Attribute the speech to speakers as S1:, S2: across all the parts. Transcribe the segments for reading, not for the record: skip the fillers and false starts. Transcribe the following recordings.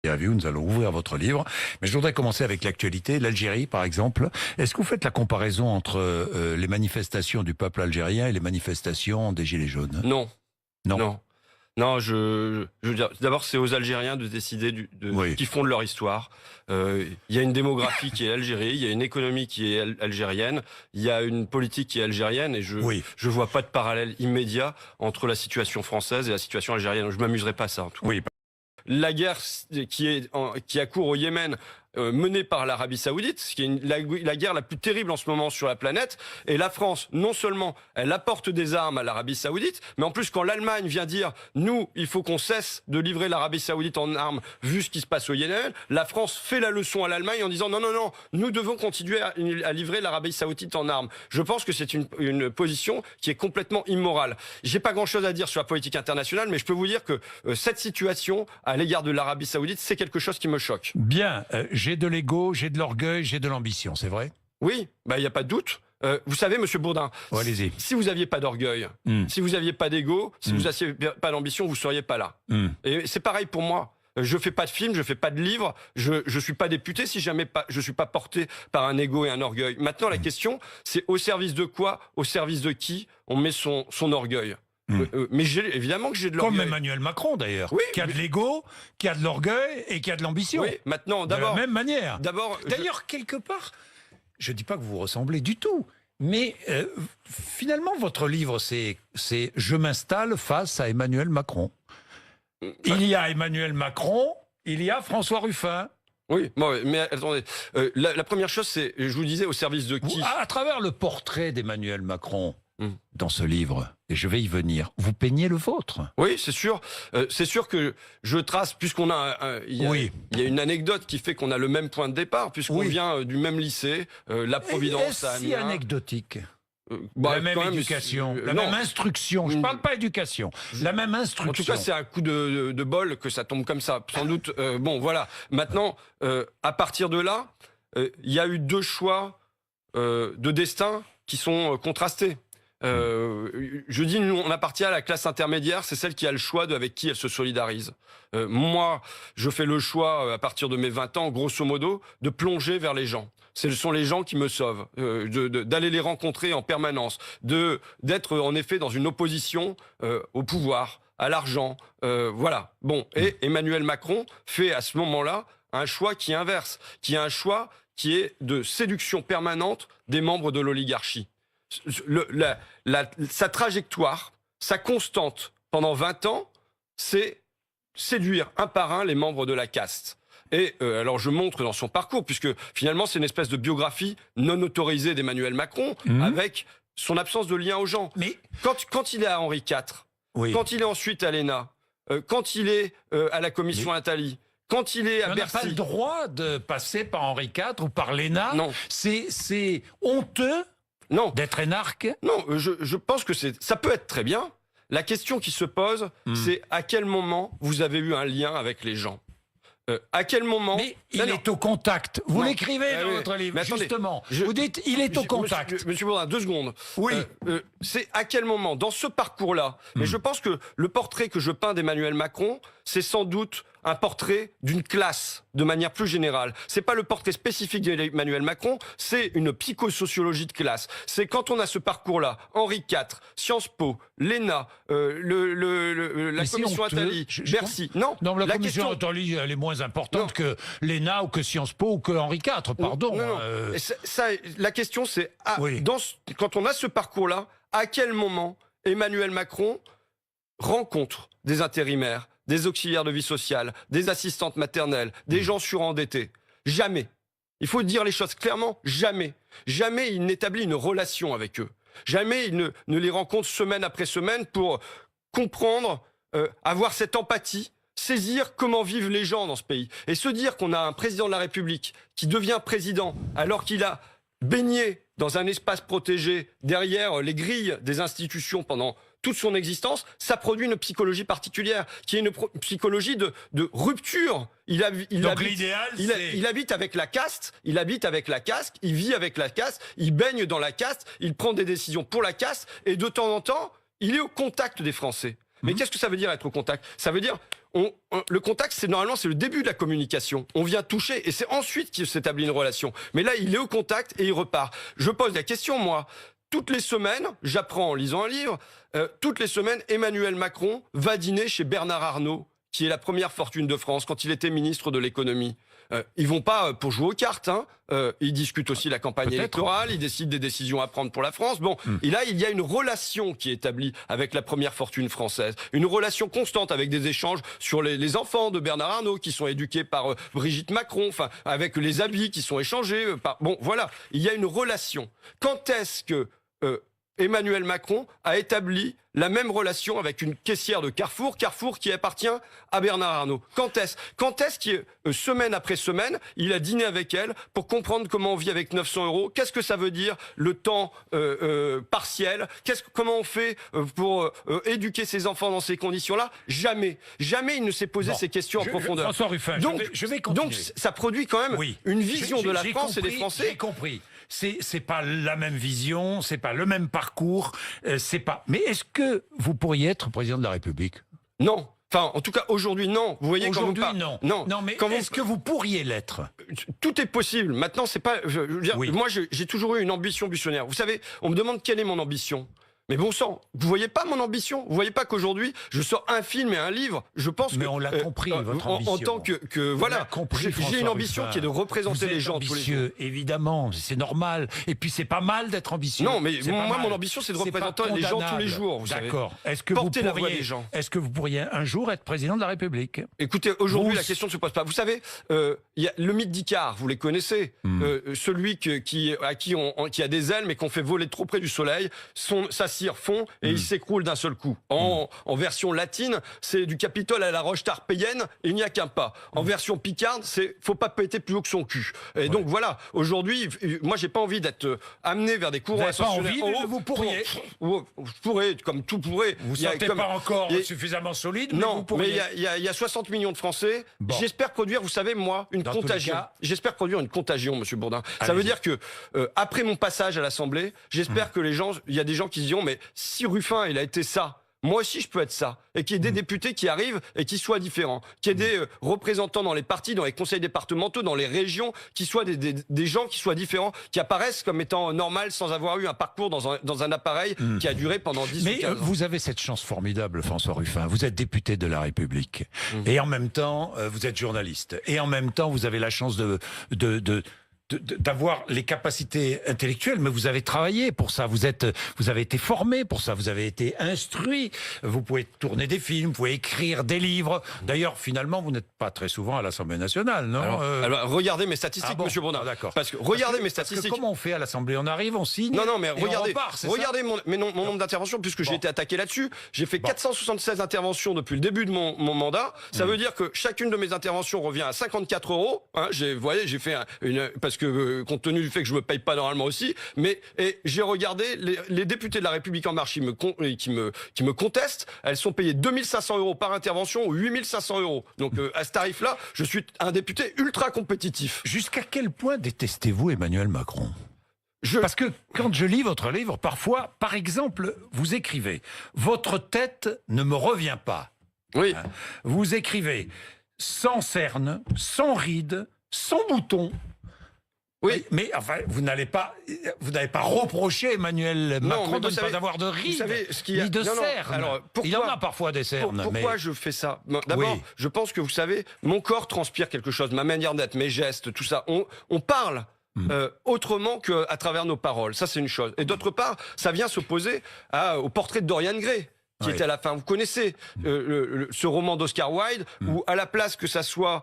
S1: Nous allons ouvrir votre livre, mais je voudrais commencer avec l'actualité, l'Algérie par exemple. Est-ce que vous faites la comparaison entre les manifestations du peuple algérien et les manifestations des Gilets jaunes?
S2: Non.
S1: Non.
S2: Non. Non, je veux dire, d'abord, c'est aux Algériens de décider
S1: Oui.
S2: qui font de leur histoire. Il y a une démographie qui est algérienne, il y a une économie qui est algérienne, il y a une politique qui est algérienne, et je vois pas de parallèle immédiat entre la situation française et la situation algérienne. Je m'amuserai pas à ça, en tout cas.
S1: Oui.
S2: La guerre qui a cours au Yémen, menée par l'Arabie Saoudite, ce qui est la guerre la plus terrible en ce moment sur la planète. Et la France, non seulement elle apporte des armes à l'Arabie Saoudite, mais en plus quand l'Allemagne vient dire nous, il faut qu'on cesse de livrer l'Arabie Saoudite en armes vu ce qui se passe au Yémen, la France fait la leçon à l'Allemagne en disant non, non, non, nous devons continuer à livrer l'Arabie Saoudite en armes. Je pense que c'est une position qui est complètement immorale. J'ai pas grand-chose à dire sur la politique internationale, mais je peux vous dire que cette situation à l'égard de l'Arabie Saoudite, c'est quelque chose qui me choque.
S1: Bien, j'ai de l'ego, j'ai de l'orgueil, j'ai de l'ambition, c'est vrai?
S2: Oui, il n'y a pas de doute. Vous savez, Monsieur Bourdin,
S1: allez-y.
S2: Si vous n'aviez pas d'orgueil, si vous n'aviez pas d'ego, si vous n'aviez pas d'ambition, vous ne seriez pas là. Et c'est pareil pour moi. Je fais pas de film, je fais pas de livre, je suis pas député si jamais je suis pas porté par un ego et un orgueil. Maintenant, la question, c'est au service de quoi, au service de qui on met son orgueil. Mais évidemment que j'ai de l'orgueil.
S1: Comme Emmanuel Macron d'ailleurs, qui a de l'ego, qui a de l'orgueil et qui a de l'ambition.
S2: Oui, maintenant, d'abord.
S1: De la même manière.
S2: D'ailleurs,
S1: quelque part, je dis pas que vous ressemblez du tout, mais finalement, votre livre, c'est Je m'installe face à Emmanuel Macron. Il y a Emmanuel Macron, il y a François Ruffin.
S2: Oui, mais attendez, la première chose, c'est, je vous disais, au service de qui?
S1: À travers le portrait d'Emmanuel Macron, dans ce livre, et je vais y venir, vous peignez le vôtre. Oui,
S2: c'est sûr. C'est sûr que je trace, puisqu'on a, il y a une anecdote qui fait qu'on a le même point de départ, puisqu'on vient du même lycée, la Providence.
S1: Est-ce si anecdotique?
S2: La
S1: même éducation, la même instruction. Je ne parle pas éducation, la même instruction.
S2: En tout cas, c'est un coup de bol que ça tombe comme ça. Sans doute. Bon, voilà. Maintenant, à partir de là, il y a eu deux choix de destin qui sont contrastés. Je dis, nous, on appartient à la classe intermédiaire, c'est celle qui a le choix avec qui elle se solidarise. Moi, je fais le choix, à partir de mes 20 ans, grosso modo, de plonger vers les gens. Ce sont les gens qui me sauvent, d'aller les rencontrer en permanence, d'être en effet dans une opposition au pouvoir, à l'argent, voilà. Bon, et Emmanuel Macron fait à ce moment-là un choix qui inverse, qui est un choix qui est de séduction permanente des membres de l'oligarchie. Sa trajectoire, sa constante pendant 20 ans, c'est séduire un par un les membres de la caste. Et alors je montre dans son parcours, puisque finalement c'est une espèce de biographie non autorisée d'Emmanuel Macron, avec son absence de lien aux gens. Mais quand il est à Henri IV, quand il est ensuite à l'ENA, quand il est à la commission Attali, quand il est à Bercy...
S1: On n'a pas le droit de passer par Henri IV ou par l'ENA. Non. C'est honteux d'être énarque.
S2: Non, je pense que ça peut être très bien. La question qui se pose, c'est à quel moment vous avez eu un lien avec les gens? À quel moment...
S1: Mais il est au contact. Vous l'écrivez dans votre livre, mais justement. Vous dites, il est au contact.
S2: Monsieur Bourdin, 2 secondes.
S1: Oui.
S2: C'est à quel moment, dans ce parcours-là, et je pense que le portrait que je peins d'Emmanuel Macron, c'est sans doute un portrait d'une classe, de manière plus générale. C'est pas le portrait spécifique d'Emmanuel Macron, c'est une psychosociologie de classe. C'est quand on a ce parcours-là, Henri IV, Sciences Po, l'ENA, la commission Attali, Bercy. Non,
S1: la commission Attali, elle est moins importante que l'ENA ou que Sciences Po ou que Henri IV, pardon.
S2: Non. La question, c'est quand on a ce parcours-là, à quel moment Emmanuel Macron rencontre des intérimaires, des auxiliaires de vie sociale, des assistantes maternelles, des gens surendettés? Jamais. Il faut dire les choses clairement, jamais. Jamais il n'établit une relation avec eux. Jamais il ne les rencontre semaine après semaine pour comprendre, avoir cette empathie, saisir comment vivent les gens dans ce pays. Et se dire qu'on a un président de la République qui devient président alors qu'il a baigné dans un espace protégé derrière les grilles des institutions pendant toute son existence, ça produit une psychologie particulière, qui est une psychologie de rupture. Il habite avec la caste, il vit avec la caste, il baigne dans la caste, il prend des décisions pour la caste, et de temps en temps, il est au contact des Français. Mais qu'est-ce que ça veut dire être au contact? Ça veut dire, le contact, c'est le début de la communication. On vient toucher et c'est ensuite qu'il s'établit une relation. Mais là, il est au contact et il repart. Je pose la question, moi. Toutes les semaines, j'apprends en lisant un livre, toutes les semaines, Emmanuel Macron va dîner chez Bernard Arnault, qui est la première fortune de France, quand il était ministre de l'économie. Ils vont pas pour jouer aux cartes, hein. Ils discutent aussi la campagne électorale, ils décident des décisions à prendre pour la France. Bon, et là, il y a une relation qui est établie avec la première fortune française. Une relation constante avec des échanges sur les enfants de Bernard Arnault qui sont éduqués par Brigitte Macron, enfin, avec les habits qui sont échangés. Bon, voilà, il y a une relation. Quand est-ce que Emmanuel Macron a établi la même relation avec une caissière de Carrefour qui appartient à Bernard Arnault? Quand est-ce qu'il, semaine après semaine, il a dîné avec elle pour comprendre comment on vit avec 900 €? Qu'est-ce que ça veut dire le temps partiel? Comment on fait pour éduquer ses enfants dans ces conditions-là? Jamais il ne s'est posé ces questions en profondeur.
S1: François Ruffin, je vais continuer.
S2: Donc ça produit quand même une vision de la France et des Français.
S1: J'ai compris. C'est pas la même vision, c'est pas le même parcours, c'est pas. Mais est-ce que vous pourriez être président de la République?
S2: Non. Enfin, en tout cas, aujourd'hui, non. Vous voyez,
S1: aujourd'hui, non. Non, mais est-ce que vous pourriez l'être?
S2: Tout est possible. Maintenant, c'est pas. Je veux dire, moi, j'ai toujours eu une ambition buissonnaire. Vous savez, on me demande quelle est mon ambition. Mais bon sang, vous voyez pas mon ambition? Vous voyez pas qu'aujourd'hui, je sors un film et un livre? Je pense
S1: mais on l'a compris, votre ambition.
S2: En tant que voilà, j'ai une ambition qui est de représenter les gens tous les jours.
S1: Évidemment, c'est normal. Et puis c'est pas mal d'être ambitieux.
S2: Non, mais moi, mon ambition, c'est de représenter les gens tous les jours.
S1: D'accord.
S2: Porter la voix des gens.
S1: Est-ce que vous pourriez un jour être président de la République?
S2: Écoutez, aujourd'hui, la question ne se pose pas. Vous savez, il y a le mythe d'Icare, vous les connaissez, celui qui a des ailes mais qu'on fait voler trop près du soleil, sa cire fond et il s'écroule d'un seul coup. En version latine, c'est du Capitole à la roche tarpéienne, il n'y a qu'un pas. En version picarde, c'est faut pas péter plus haut que son cul. Et donc voilà, aujourd'hui, moi j'ai pas envie d'être amené vers des courants ascensionnels.
S1: Vous n'avez pas envie, mais vous pourriez.
S2: Je pourrais, comme tout pourrait.
S1: Vous ne sentez pas encore suffisamment solide, mais
S2: non,
S1: vous pourriez.
S2: Mais il y a 60 millions de Français. Bon. J'espère produire, vous savez, moi, une contagion. J'espère produire une contagion, Monsieur Bourdin. Ça veut dire que après mon passage à l'Assemblée, j'espère que il y a des gens qui se diront, mais si Ruffin, il a été ça, moi aussi je peux être ça. Et qu'il y ait des députés qui arrivent et qui soient différents. Qu'il y ait des représentants dans les partis, dans les conseils départementaux, dans les régions, qui soient des gens qui soient différents, qui apparaissent comme étant normal sans avoir eu un parcours dans un appareil qui a duré pendant 10 ou 15 ans.
S1: Mais vous avez cette chance formidable, François Ruffin. Vous êtes député de la République. Et en même temps, vous êtes journaliste. Et en même temps, vous avez la chance d'avoir les capacités intellectuelles, mais vous avez travaillé pour ça, vous avez été formé pour ça, vous avez été instruit, vous pouvez tourner des films, vous pouvez écrire des livres. D'ailleurs, finalement, vous n'êtes pas très souvent à l'Assemblée nationale, non?
S2: Alors, regardez mes statistiques, Monsieur Bourdin.
S1: D'accord.
S2: Parce que regardez mes statistiques.
S1: Comment on fait à l'Assemblée? On arrive, on signe.
S2: Non, mais regardez mon nombre d'interventions, puisque j'ai été attaqué là-dessus. J'ai fait 476 interventions depuis le début de mon mandat. Ça veut dire que chacune de mes interventions revient à 54 €. Hein, vous voyez, j'ai fait parce que compte tenu du fait que je me paye pas normalement aussi, et j'ai regardé les députés de la République en marche qui me contestent, elles sont payées 2500 € par intervention ou 8500 €. Donc à ce tarif-là, je suis un député ultra compétitif.
S1: Jusqu'à quel point détestez-vous Emmanuel Macron? Parce que quand je lis votre livre, parfois, par exemple, vous écrivez « Votre tête ne me revient pas ».
S2: Oui.
S1: Vous écrivez « Sans cernes, sans rides, sans boutons ». Oui, mais enfin, vous n'avez pas reproché Emmanuel Macron de ne pas avoir de rides, ni de cernes. Alors, il en a parfois des cernes.
S2: Pourquoi je fais ça? D'abord, je pense que vous savez, mon corps transpire quelque chose, ma manière d'être, mes gestes, tout ça. On parle autrement qu'à travers nos paroles. Ça, c'est une chose. Et d'autre part, ça vient s'opposer au portrait de Dorian Gray, qui était à la fin. Vous connaissez ce roman d'Oscar Wilde, où à la place que ça soit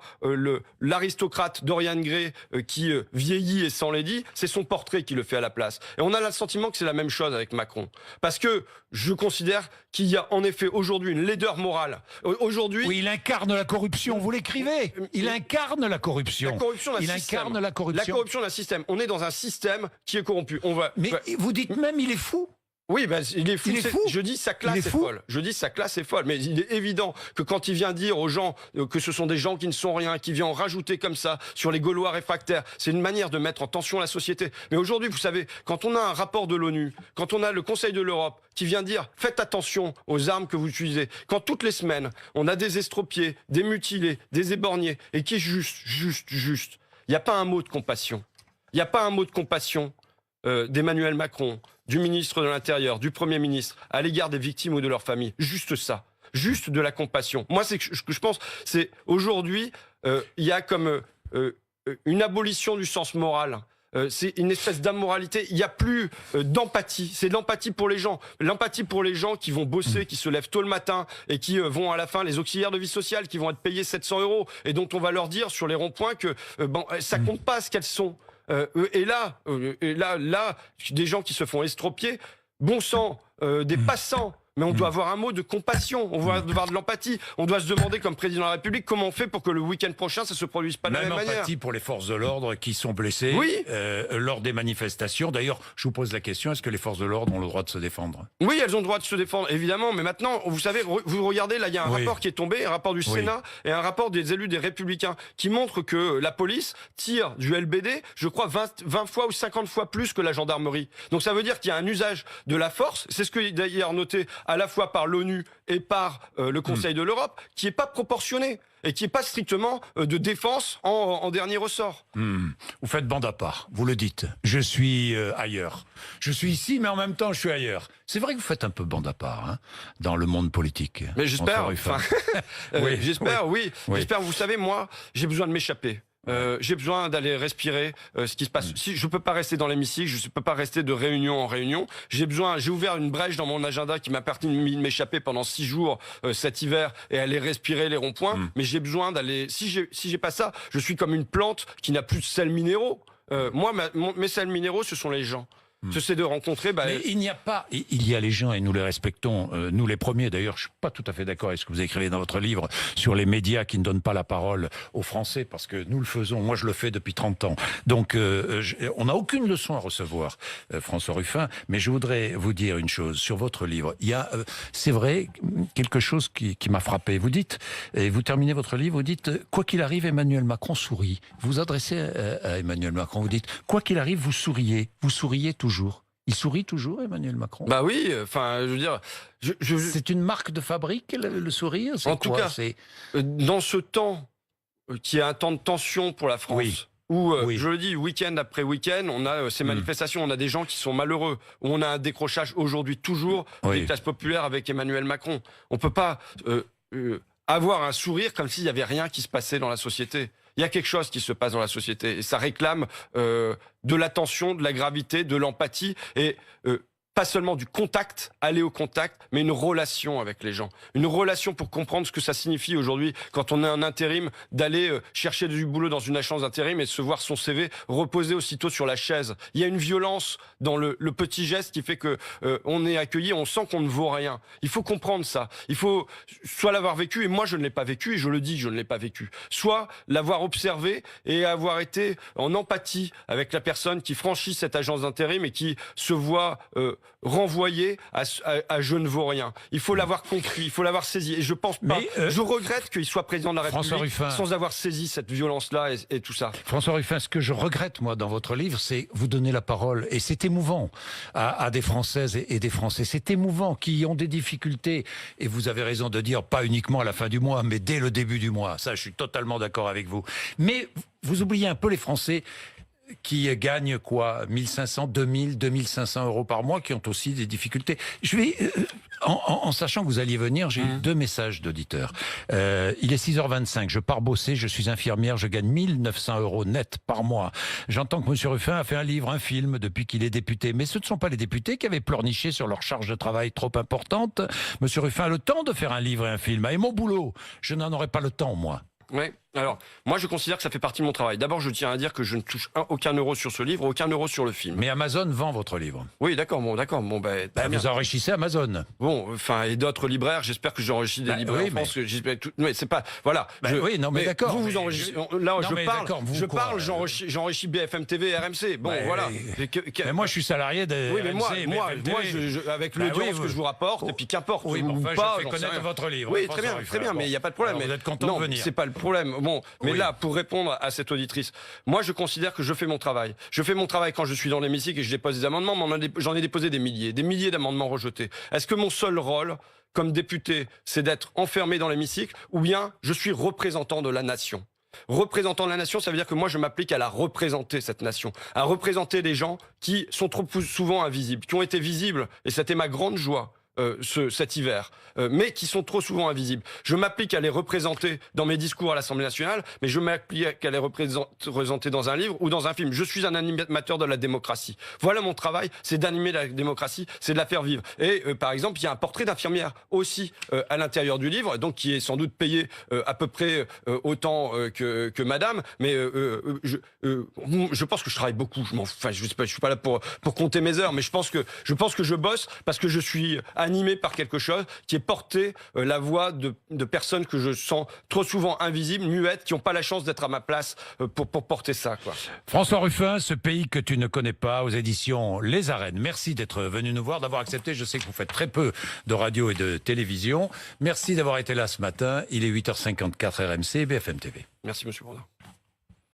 S2: l'aristocrate Dorian Gray qui vieillit et s'enlaidit, c'est son portrait qui le fait à la place. Et on a le sentiment que c'est la même chose avec Macron. Parce que je considère qu'il y a en effet aujourd'hui une laideur morale. Aujourd'hui,
S1: oui, il incarne la corruption, vous l'écrivez. Il incarne la corruption.
S2: Il incarne la corruption. La corruption d'un système. On est dans un système qui est corrompu.
S1: Mais vous dites même il est fou.
S2: Oui, ben, il est fou.
S1: Il est fou.
S2: Je dis sa classe est folle. Je dis sa classe est folle. Mais il est évident que quand il vient dire aux gens que ce sont des gens qui ne sont rien, qui vient en rajouter comme ça sur les Gaulois réfractaires, c'est une manière de mettre en tension la société. Mais aujourd'hui, vous savez, quand on a un rapport de l'ONU, quand on a le Conseil de l'Europe qui vient dire faites attention aux armes que vous utilisez, quand toutes les semaines on a des estropiés, des mutilés, des éborgnés, et qui est juste, il n'y a pas un mot de compassion. Il n'y a pas un mot de compassion d'Emmanuel Macron, du ministre de l'Intérieur, du Premier ministre, à l'égard des victimes ou de leurs familles. Juste ça. Juste de la compassion. Moi, c'est ce que je pense, c'est aujourd'hui, il y a comme une abolition du sens moral. C'est une espèce d'ammoralité. Il n'y a plus d'empathie. C'est de l'empathie pour les gens. L'empathie pour les gens qui vont bosser, qui se lèvent tôt le matin et qui vont à la fin, les auxiliaires de vie sociale, qui vont être payés 700 € et dont on va leur dire sur les ronds-points que ça compte pas ce qu'elles sont. Et là, des gens qui se font estropier, bon sang, des passants. Mais on doit avoir un mot de compassion, on doit avoir de l'empathie. On doit se demander, comme président de la République, comment on fait pour que le week-end prochain, ça se produise pas de la même manière.
S1: Même empathie pour les forces de l'ordre qui sont blessées lors des manifestations. D'ailleurs, je vous pose la question, est-ce que les forces de l'ordre ont le droit de se défendre?
S2: Oui, elles ont le droit de se défendre, évidemment. Mais maintenant, vous savez, vous regardez, là, il y a un rapport qui est tombé, un rapport du Sénat et un rapport des élus des Républicains qui montre que la police tire du LBD, je crois, 20 fois ou 50 fois plus que la gendarmerie. Donc ça veut dire qu'il y a un usage de la force. C'est ce que d'ailleurs noté à la fois par l'ONU et par le Conseil de l'Europe, qui n'est pas proportionné et qui n'est pas strictement de défense en dernier ressort.
S1: Vous faites bande à part, vous le dites. Je suis ailleurs. Je suis ici, mais en même temps, je suis ailleurs. C'est vrai que vous faites un peu bande à part hein, dans le monde politique.
S2: Mais j'espère. J'espère, oui. J'espère. Vous savez, moi, j'ai besoin de m'échapper. J'ai besoin d'aller respirer ce qui se passe. Si je peux pas rester dans l'hémicycle, je peux pas rester de réunion en réunion. J'ai ouvert une brèche dans mon agenda qui m'a permis de m'échapper pendant 6 jours cet hiver et aller respirer les ronds-points. Mais j'ai besoin d'aller. Si j'ai pas ça, je suis comme une plante qui n'a plus de sels minéraux. Moi, mes sels minéraux, ce sont les gens. C'est de rencontrer.
S1: Mais il n'y a pas. Il y a les gens et nous les respectons. Nous les premiers. D'ailleurs, je suis pas tout à fait d'accord avec ce que vous écrivez dans votre livre sur les médias qui ne donnent pas la parole aux Français parce que nous le faisons. Moi, je le fais depuis 30 ans. Donc, on n'a aucune leçon à recevoir, François Ruffin. Mais je voudrais vous dire une chose sur votre livre. Il y a, c'est vrai, quelque chose qui m'a frappé. Vous dites, et vous terminez votre livre, vous dites, quoi qu'il arrive, Emmanuel Macron sourit. Vous vous adressez à Emmanuel Macron. Vous dites, quoi qu'il arrive, vous souriez. Vous souriez toujours. Il sourit toujours, Emmanuel Macron?
S2: Bah oui, enfin, je veux dire...
S1: C'est une marque de fabrique, le sourire?
S2: En tout cas, dans ce temps qui est un temps de tension pour la France, où, je le dis, week-end après week-end, on a ces manifestations, on a des gens qui sont malheureux, où on a un décrochage aujourd'hui toujours des classes populaires avec Emmanuel Macron. On ne peut pas avoir un sourire comme s'il n'y avait rien qui se passait dans la société. Il y a quelque chose qui se passe dans la société et ça réclame de l'attention, de la gravité, de l'empathie et pas seulement du contact, aller au contact, mais une relation avec les gens. Une relation pour comprendre ce que ça signifie aujourd'hui quand on est en intérim, d'aller chercher du boulot dans une agence d'intérim et de se voir son CV reposer aussitôt sur la chaise. Il y a une violence dans le petit geste qui fait que on est accueilli, on sent qu'on ne vaut rien. Il faut comprendre ça. Il faut soit l'avoir vécu, et moi je ne l'ai pas vécu, et je le dis, je ne l'ai pas vécu. Soit l'avoir observé et avoir été en empathie avec la personne qui franchit cette agence d'intérim et qui se voit renvoyé à je ne vaux rien. Il faut l'avoir compris, il faut l'avoir saisi. Et je pense pas. Je regrette qu'il soit président de la République sans avoir saisi cette violence-là et tout ça.
S1: François Ruffin, ce que je regrette, moi, dans votre livre, c'est vous donner la parole. Et c'est émouvant à des Françaises et des Français. C'est émouvant, qui ont des difficultés. Et vous avez raison de dire, pas uniquement à la fin du mois, mais dès le début du mois. Ça, je suis totalement d'accord avec vous. Mais vous oubliez un peu les Français qui gagnent quoi, 1500, 2000, 2500 euros par mois, qui ont aussi des difficultés. Je vais, en sachant que vous alliez venir, j'ai eu 2 messages d'auditeurs. Il est 6h25, je pars bosser, je suis infirmière, je gagne 1900 euros net par mois. J'entends que M. Ruffin a fait un livre, un film depuis qu'il est député. Mais ce ne sont pas les députés qui avaient pleurniché sur leur charge de travail trop importante. M. Ruffin a le temps de faire un livre et un film. Et mon boulot, je n'en aurai pas le temps, moi.
S2: Oui. Alors, moi, je considère que ça fait partie de mon travail. D'abord, je tiens à dire que je ne touche aucun euro sur ce livre, aucun euro sur le film.
S1: Mais Amazon vend votre livre.
S2: Oui, d'accord,
S1: vous enrichissez Amazon.
S2: Bon, enfin, et d'autres libraires, j'espère que j'enrichis des libraires en France. Mais c'est pas, voilà.
S1: Oui, non, mais d'accord.
S2: Vous enrichissez. Là, j'enrichis BFM TV et RMC. Bon, voilà.
S1: Mais moi, je suis salarié de.
S2: Oui, mais moi, avec l'audience que je vous rapporte, et puis qu'importe.
S1: Oui, mais enfin, je fais connaître votre livre.
S2: Oui, très bien, mais il n'y a pas de problème.
S1: Vous êtes content de venir.
S2: C'est pas le problème. Bon, mais là, pour répondre à cette auditrice, moi, je considère que je fais mon travail. Je fais mon travail quand je suis dans l'hémicycle et je dépose des amendements, mais j'en ai déposé des milliers d'amendements rejetés. Est-ce que mon seul rôle, comme député, c'est d'être enfermé dans l'hémicycle, ou bien je suis représentant de la nation ? Représentant de la nation, ça veut dire que moi je m'applique à la représenter, cette nation, à représenter des gens qui sont trop souvent invisibles, qui ont été visibles, et c'était ma grande joie cet hiver, mais qui sont trop souvent invisibles. Je m'applique à les représenter dans mes discours à l'Assemblée nationale, mais je m'applique à les représenter dans un livre ou dans un film. Je suis un animateur de la démocratie. Voilà mon travail, c'est d'animer la démocratie, c'est de la faire vivre. Et par exemple, il y a un portrait d'infirmière aussi à l'intérieur du livre, donc qui est sans doute payé à peu près autant que madame, mais je pense que je travaille beaucoup. Je suis pas là pour compter mes heures, mais je pense que je bosse parce que je suis animé par quelque chose qui est porté la voix de personnes que je sens trop souvent invisibles, muettes, qui n'ont pas la chance d'être à ma place pour porter ça, quoi.
S1: François Ruffin, Ce pays que tu ne connais pas, aux éditions Les Arènes. Merci d'être venu nous voir, d'avoir accepté. Je sais que vous faites très peu de radio et de télévision. Merci d'avoir été là ce matin. Il est 8h54 RMC, BFM TV.
S2: Merci, monsieur Bourdin.